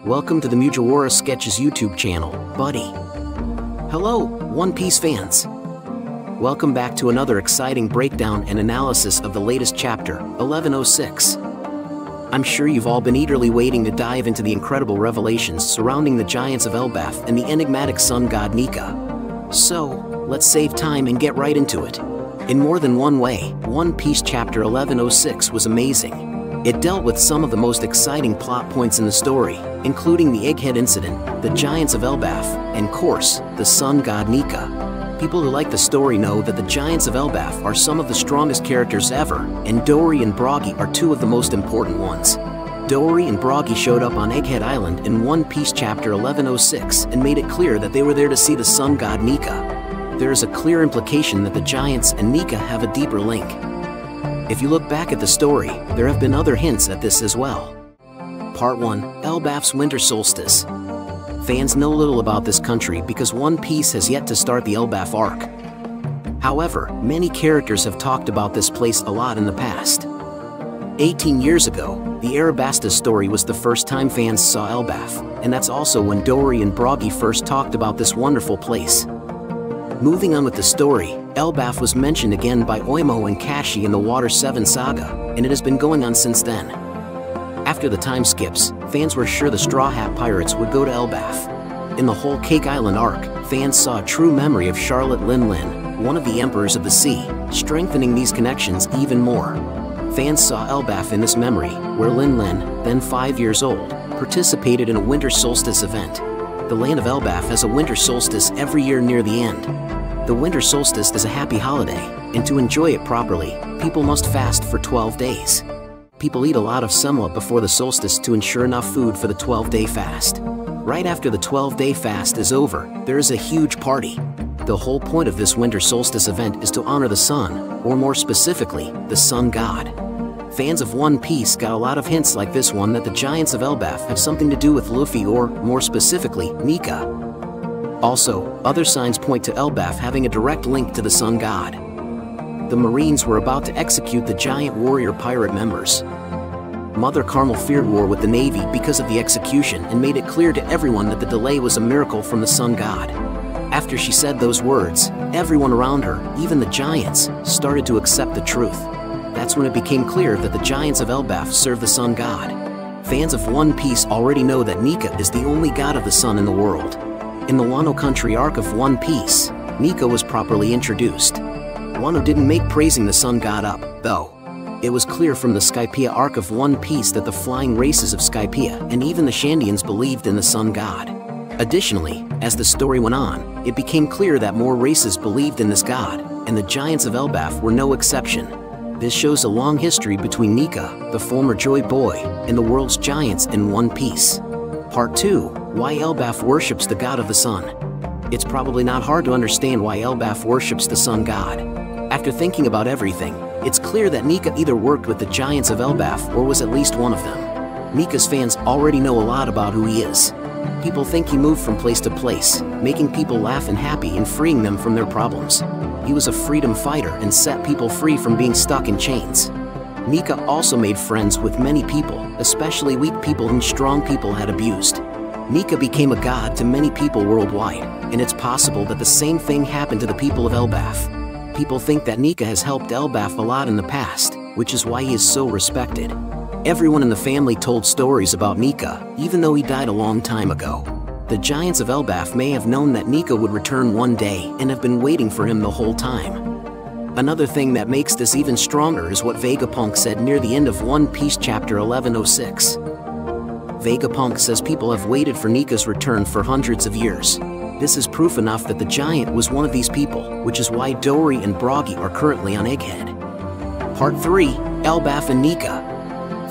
Welcome to the Mugiwara Sketches YouTube channel, buddy. Hello, One Piece fans. Welcome back to another exciting breakdown and analysis of the latest chapter, 1106. I'm sure you've all been eagerly waiting to dive into the incredible revelations surrounding the giants of Elbaf and the enigmatic Sun God Nika. So, let's save time and get right into it. In more than one way, One Piece chapter 1106 was amazing. It dealt with some of the most exciting plot points in the story, including the Egghead incident, the giants of Elbaf, and of course, the Sun God Nika. People who like the story know that the giants of Elbaf are some of the strongest characters ever, and Dory and Broggy are two of the most important ones. Dory and Broggy showed up on Egghead Island in One Piece chapter 1106 and made it clear that they were there to see the Sun God Nika. There is a clear implication that the giants and Nika have a deeper link. If you look back at the story, there have been other hints at this as well. Part 1, Elbaf's Winter Solstice. Fans know little about this country because One Piece has yet to start the Elbaf arc. However, many characters have talked about this place a lot in the past. 18 years ago, the Arabasta story was the first time fans saw Elbaf, and that's also when Dory and Broggy first talked about this wonderful place. Moving on with the story, Elbaf was mentioned again by Oimo and Kashi in the Water 7 saga, and it has been going on since then. After the time skips, fans were sure the Straw Hat Pirates would go to Elbaf. In the whole Cake Island arc, fans saw a true memory of Charlotte Lin Lin, one of the Emperors of the Sea, strengthening these connections even more. Fans saw Elbaf in this memory, where Lin Lin, then 5 years old, participated in a winter solstice event. The land of Elbaf has a winter solstice every year near the end. The winter solstice is a happy holiday, and to enjoy it properly, people must fast for 12 days. People eat a lot of semla before the solstice to ensure enough food for the 12-day fast. Right after the 12-day fast is over, there is a huge party. The whole point of this winter solstice event is to honor the sun, or more specifically, the Sun God. Fans of One Piece got a lot of hints like this one that the giants of Elbaf have something to do with Luffy or, more specifically, Nika. Also, other signs point to Elbaf having a direct link to the Sun God. The Marines were about to execute the giant warrior pirate members. Mother Carmel feared war with the Navy because of the execution and made it clear to everyone that the delay was a miracle from the Sun God. After she said those words, everyone around her, even the giants, started to accept the truth. That's when it became clear that the giants of Elbaf serve the Sun God. Fans of One Piece already know that Nika is the only god of the sun in the world. In the Wano Country arc of One Piece, Nika was properly introduced. Wano didn't make praising the Sun God up, though. It was clear from the Skypiea arc of One Piece that the flying races of Skypiea and even the Shandians believed in the Sun God. Additionally, as the story went on, it became clear that more races believed in this god, and the giants of Elbaf were no exception. This shows a long history between Nika, the former Joy Boy, and the world's giants in One Piece. Part 2, Why Elbaf Worships the God of the Sun. It's probably not hard to understand why Elbaf worships the Sun God. After thinking about everything, it's clear that Nika either worked with the giants of Elbaf or was at least one of them. Nika's fans already know a lot about who he is. People think he moved from place to place, making people laugh and happy and freeing them from their problems. He was a freedom fighter and set people free from being stuck in chains. Nika also made friends with many people, especially weak people whom strong people had abused. Nika became a god to many people worldwide, and it's possible that the same thing happened to the people of Elbaf. People think that Nika has helped Elbaf a lot in the past, which is why he is so respected. Everyone in the family told stories about Nika, even though he died a long time ago. The giants of Elbaf may have known that Nika would return one day and have been waiting for him the whole time. Another thing that makes this even stronger is what Vegapunk said near the end of One Piece chapter 1106. Vegapunk says people have waited for Nika's return for hundreds of years. This is proof enough that the giant was one of these people, which is why Dory and Broggy are currently on Egghead. Part 3, Elbaf and Nika.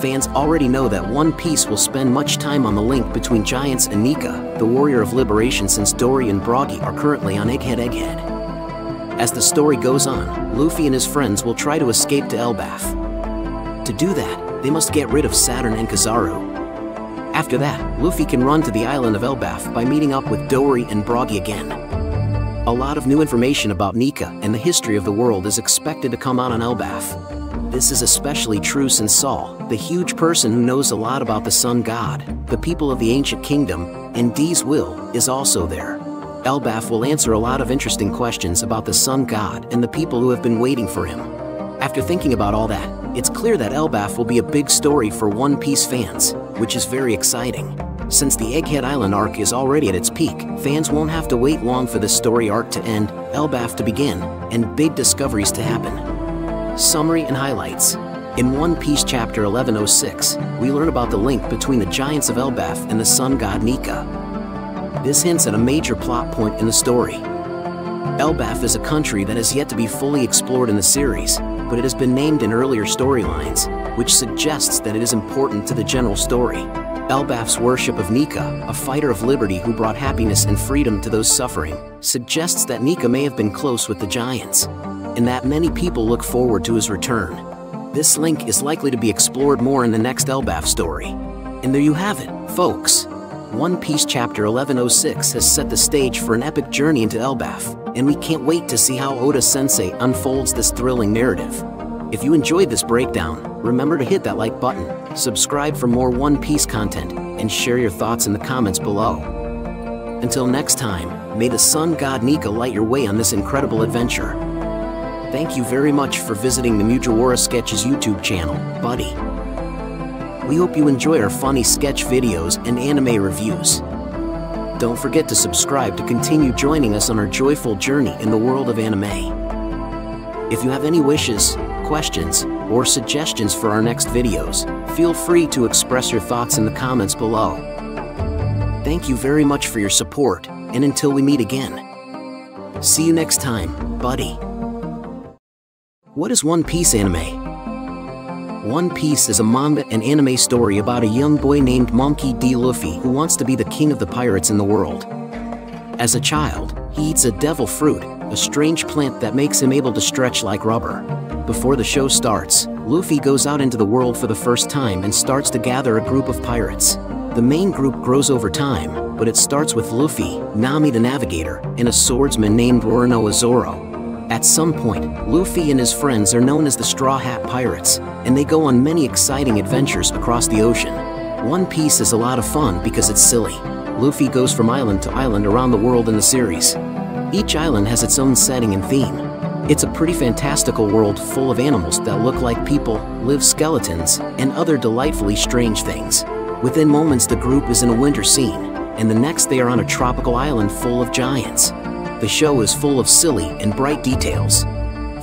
Fans already know that One Piece will spend much time on the link between giants and Nika, the warrior of liberation, since Dory and Broggy are currently on Egghead. As the story goes on, Luffy and his friends will try to escape to Elbaf. To do that, they must get rid of Saturn and Kizaru. After that, Luffy can run to the island of Elbaf by meeting up with Dory and Broggy again. A lot of new information about Nika and the history of the world is expected to come out on Elbaf. This is especially true since Saul, the huge person who knows a lot about the Sun God, the people of the ancient kingdom, and Dee's will, is also there. Elbaf will answer a lot of interesting questions about the Sun God and the people who have been waiting for him. After thinking about all that, it's clear that Elbaf will be a big story for One Piece fans, which is very exciting. Since the Egghead Island arc is already at its peak, fans won't have to wait long for this story arc to end, Elbaf to begin, and big discoveries to happen. Summary and highlights. In One Piece chapter 1106, we learn about the link between the giants of Elbaf and the Sun God Nika. This hints at a major plot point in the story. Elbaf is a country that has yet to be fully explored in the series, but it has been named in earlier storylines, which suggests that it is important to the general story. Elbaf's worship of Nika, a fighter of liberty who brought happiness and freedom to those suffering, suggests that Nika may have been close with the giants, and that many people look forward to his return. This link is likely to be explored more in the next Elbaf story. And there you have it, folks. One Piece chapter 1106 has set the stage for an epic journey into Elbaf, and we can't wait to see how Oda-sensei unfolds this thrilling narrative. If you enjoyed this breakdown, remember to hit that like button, subscribe for more One Piece content, and share your thoughts in the comments below. Until next time, may the Sun God Nika light your way on this incredible adventure. Thank you very much for visiting the Mugiwara Sketches YouTube channel, buddy. We hope you enjoy our funny sketch videos and anime reviews. Don't forget to subscribe to continue joining us on our joyful journey in the world of anime. If you have any wishes, questions, or suggestions for our next videos, feel free to express your thoughts in the comments below. Thank you very much for your support, and until we meet again. See you next time, buddy. What is One Piece anime? One Piece is a manga and anime story about a young boy named Monkey D. Luffy who wants to be the king of the pirates in the world. As a child, he eats a devil fruit, a strange plant that makes him able to stretch like rubber. Before the show starts, Luffy goes out into the world for the first time and starts to gather a group of pirates. The main group grows over time, but it starts with Luffy, Nami the Navigator, and a swordsman named Roronoa Zoro. At some point, Luffy and his friends are known as the Straw Hat Pirates, and they go on many exciting adventures across the ocean. One Piece is a lot of fun because it's silly. Luffy goes from island to island around the world in the series. Each island has its own setting and theme. It's a pretty fantastical world full of animals that look like people, live skeletons, and other delightfully strange things. Within moments the group is in a winter scene, and the next they are on a tropical island full of giants. The show is full of silly and bright details.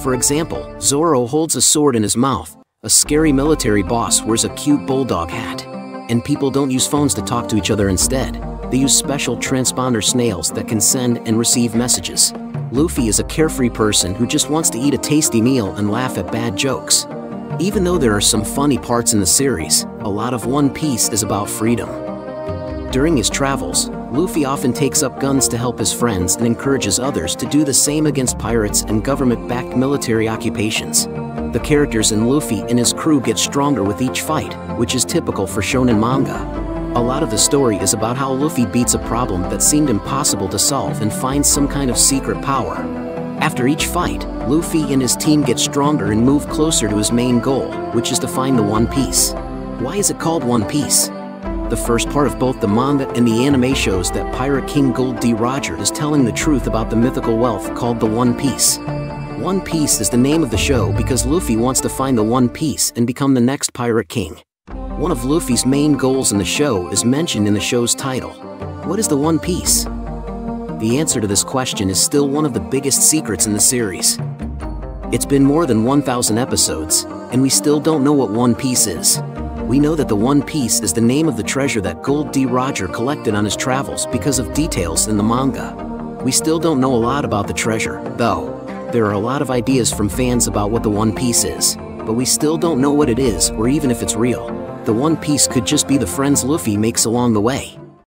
For example, Zoro holds a sword in his mouth, a scary military boss wears a cute bulldog hat, and people don't use phones to talk to each other instead. They use special transponder snails that can send and receive messages. Luffy is a carefree person who just wants to eat a tasty meal and laugh at bad jokes. Even though there are some funny parts in the series, a lot of One Piece is about freedom. During his travels, Luffy often takes up guns to help his friends and encourages others to do the same against pirates and government-backed military occupations. The characters in Luffy and his crew get stronger with each fight, which is typical for shonen manga. A lot of the story is about how Luffy beats a problem that seemed impossible to solve and finds some kind of secret power. After each fight, Luffy and his team get stronger and move closer to his main goal, which is to find the One Piece. Why is it called One Piece? The first part of both the manga and the anime shows that Pirate King Gold D. Roger is telling the truth about the mythical wealth called the One Piece. One Piece is the name of the show because Luffy wants to find the One Piece and become the next Pirate King. One of Luffy's main goals in the show is mentioned in the show's title. What is the One Piece? The answer to this question is still one of the biggest secrets in the series. It's been more than 1,000 episodes, and we still don't know what One Piece is. We know that the One Piece is the name of the treasure that Gold D. Roger collected on his travels because of details in the manga. We still don't know a lot about the treasure, though. There are a lot of ideas from fans about what the One Piece is, but we still don't know what it is or even if it's real. The One Piece could just be the friends Luffy makes along the way.